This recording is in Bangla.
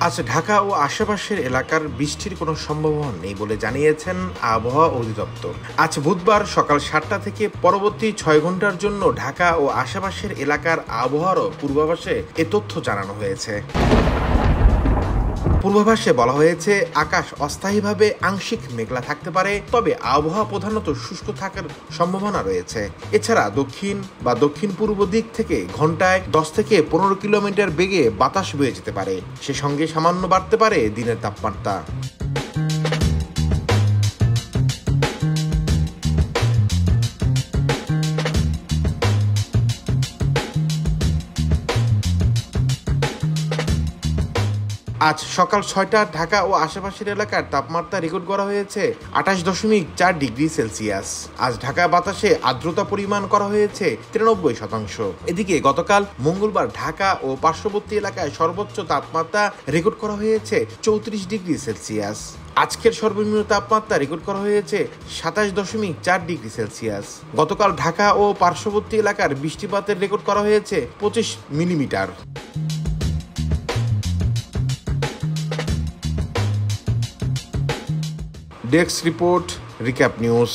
আজ ঢাকা ও আশেপাশের এলাকার বৃষ্টির কোনো সম্ভাবনা নেই বলে জানিয়েছেন আবহাওয়া অধিদপ্তর। আজ বুধবার সকাল 7টা থেকে পরবর্তী 6 ঘন্টার জন্য ঢাকা ও আশেপাশের এলাকার আবহাওয়ারও পূর্বাভাসে এ তথ্য জানানো হয়েছে। পূর্বাভাসে বলা হয়েছে, আকাশ অস্থায়ীভাবে আংশিক মেঘলা থাকতে পারে, তবে আবহাওয়া প্রধানত শুষ্ক থাকার সম্ভাবনা রয়েছে। এছাড়া দক্ষিণ বা দক্ষিণ পূর্ব দিক থেকে ঘন্টায় 10 থেকে 15 কিলোমিটার বেগে বাতাস বয়ে যেতে পারে। সে সঙ্গে সামান্য বাড়তে পারে দিনের তাপমাত্রা। আজ সকাল 6টা ঢাকা ও আশেপাশের এলাকার তাপমাত্রা রেকর্ড করা হয়েছে 28.4 ডিগ্রি সেলসিয়াস। আজ ঢাকা বাতাসে আর্দ্রতা পরিমাণ করা হয়েছে 93%। এদিকে গতকাল মঙ্গলবার ঢাকা ও পার্শ্ববর্তী এলাকায় সর্বোচ্চ তাপমাত্রা রেকর্ড করা হয়েছে 34 ডিগ্রি সেলসিয়াস। আজকের সর্বনিম্ন তাপমাত্রা রেকর্ড করা হয়েছে 27.4 ডিগ্রি সেলসিয়াস। গতকাল ঢাকা ও পার্শ্ববর্তী এলাকার বৃষ্টিপাতের রেকর্ড করা হয়েছে 25 millimetre. Desk report, recap news.